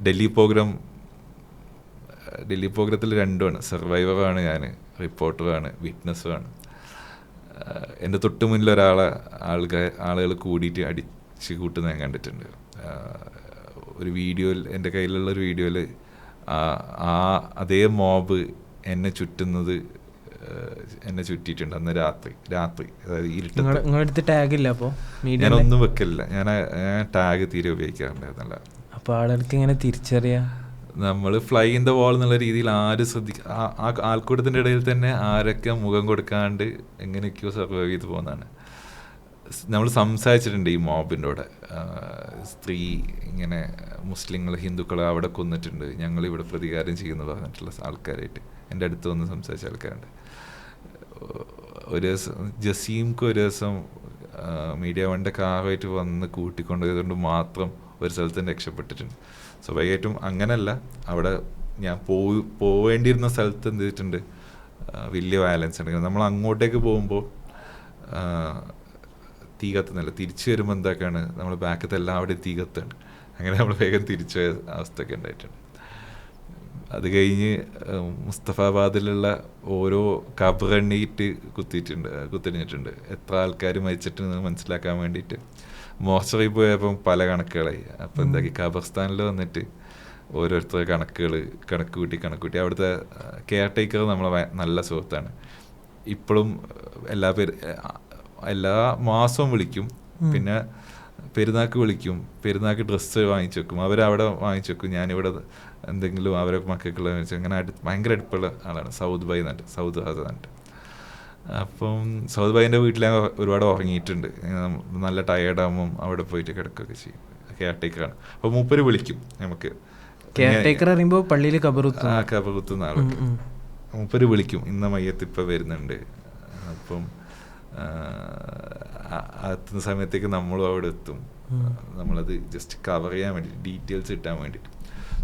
ഡൽഹി പ്രോഗ്രത്തിൽ രണ്ടുമാണ്. സർവൈവറാണ് ഞാൻ, റിപ്പോർട്ടറാണ്, വിറ്റ്നസ്സുമാണ്. എൻ്റെ തൊട്ട് മുന്നിൽ ആളുകൾ കൂടിയിട്ട് അടിച്ച് കൂട്ടുന്നത് ഞാൻ കണ്ടിട്ടുണ്ട്. ഒരു വീഡിയോയിൽ, എൻ്റെ കയ്യിലുള്ള ഒരു വീഡിയോയിൽ അതേ മോബ് എന്നെ ചുറ്റിയിട്ടുണ്ട് അന്ന് രാത്രി. അതായത് ഇരുട്ടത്ത്. ടാഗില്ല അപ്പോൾ ഞാനൊന്നും വെക്കില്ല. ഞാൻ ടാഗ് തീരെ ഉപയോഗിക്കാറുണ്ടായിരുന്നില്ല. അപ്പോൾ ആളുകൾക്ക് ഇങ്ങനെ തിരിച്ചറിയാം. നമ്മൾ ഫ്ലൈ ഇൻ ദ വാൾ എന്നുള്ള രീതിയിൽ ആ ആൾക്കൂട്ടത്തിൻ്റെ ഇടയിൽ തന്നെ ആരൊക്കെ മുഖം കൊടുക്കാണ്ട് എങ്ങനെയൊക്കെയോ സർവൈവ് ചെയ്ത് പോകുന്നതാണ്. നമ്മൾ സംസാരിച്ചിട്ടുണ്ട് ഈ മോബിൻ്റെ കൂടെ. സ്ത്രീ ഇങ്ങനെ മുസ്ലിങ്ങൾ, ഹിന്ദുക്കളെ അവിടെ കൊന്നിട്ടുണ്ട്, ഞങ്ങളിവിടെ പ്രതികാരം ചെയ്യുന്നു പറഞ്ഞിട്ടുള്ള ആൾക്കാരായിട്ട് എൻ്റെ അടുത്ത് വന്ന് സംസാരിച്ച ആൾക്കാരുണ്ട്. ഒരു ദിവസം ജസീംക്ക് ഒരു ദിവസം മീഡിയ വണ്ണിൻ്റെ കാറുമായിട്ട് വന്ന് കൂട്ടിക്കൊണ്ടുപോയതുകൊണ്ട് മാത്രം ഒരു സ്ഥലത്ത് രക്ഷപ്പെട്ടിട്ടുണ്ട്. സ്വാഭാവികമായിട്ടും അങ്ങനല്ല, അവിടെ ഞാൻ പോവേണ്ടിയിരുന്ന സ്ഥലത്ത് എന്ത് ചെയ്തിട്ടുണ്ട്, വലിയ വയലൻസ് ഉണ്ട്. നമ്മൾ അങ്ങോട്ടേക്ക് പോകുമ്പോൾ തീ കത്തുന്നില്ല, തിരിച്ചു വരുമ്പോൾ എന്താക്കാണ് നമ്മൾ ബാക്കത്തെ എല്ലാവിടെയും തീ കത്താണ്. അങ്ങനെ നമ്മൾ വേഗം തിരിച്ചു പോയ അവസ്ഥയൊക്കെ ഉണ്ടായിട്ടുണ്ട്. അത് കഴിഞ്ഞ് മുസ്തഫാബാദിലുള്ള ഓരോ കബറെണ്ണീറ്റ് കുത്തിരിഞ്ഞിട്ടുണ്ട്. എത്ര ആൾക്കാർ മരിച്ചിട്ടുണ്ടെന്ന് മനസ്സിലാക്കാൻ വേണ്ടിയിട്ട് മോർച്ചറി പോയപ്പം പല കണക്കുകളായി. അപ്പോൾ എന്താക്കി, ഖബർസ്ഥാനിൽ വന്നിട്ട് ഓരോരുത്തർ കണക്ക് കൂട്ടി അവിടുത്തെ കെയർ ടേക്കർ നമ്മളെ നല്ല സുഹൃത്താണ്. ഇപ്പോഴും എല്ലാ മാസവും വിളിക്കും. പിന്നെ പെരുന്നാൾക്ക് വിളിക്കും, പെരുന്നാൾക്ക് ഡ്രസ്സ് വാങ്ങിച്ചു വെക്കും, അവരവിടെ വാങ്ങിച്ചു വെക്കും, ഞാനിവിടെ എന്തെങ്കിലും അവരെ മക്കൾക്കുള്ള വെച്ച് അങ്ങനെ ഭയങ്കര അടുപ്പുള്ള ആളാണ്. സൗദ് ഹാസനായിട്ട്. അപ്പം സൗദ് ഭായിൻ്റെ വീട്ടിൽ ഞാൻ ഒരുപാട് ഉറങ്ങിയിട്ടുണ്ട്. നല്ല ടയേർഡാകുമ്പം അവിടെ പോയിട്ട് കിടക്കുകയൊക്കെ ചെയ്യും. കെയർ ടേക്കറാണ്. അപ്പോൾ മൂപ്പര് വിളിക്കും നമുക്ക്. കെയർ ടേക്കർ അറിയുമ്പോൾ പള്ളിയിൽ കബറുത്തുന്ന ആളൊക്കെ മൂപ്പര് വിളിക്കും, ഇന്ന മയ്യത്ത് ഇപ്പം വരുന്നുണ്ട്. അപ്പം എത്തുന്ന സമയത്തേക്ക് നമ്മളും അവിടെ എത്തും. നമ്മളത് ജസ്റ്റ് കവർ ചെയ്യാൻ വേണ്ടി, ഡീറ്റെയിൽസ് കിട്ടാൻ വേണ്ടിയിട്ട്.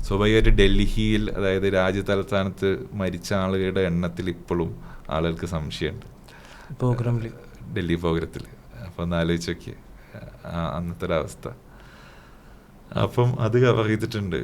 സ്വാഭാവികമായിട്ട് ഡൽഹിയിൽ, അതായത് രാജ്യതലസ്ഥാനത്ത് മരിച്ച ആളുകളുടെ എണ്ണത്തിൽ ഇപ്പോഴും ആളുകൾക്ക് സംശയമുണ്ട് ഡൽഹി പ്രോഗ്രത്തിൽ. അപ്പം ഒന്ന് ആലോചിച്ച് നോക്കിയേ അന്നത്തെ ഒരവസ്ഥ. അപ്പം അത് കവർ ചെയ്തിട്ടുണ്ട്.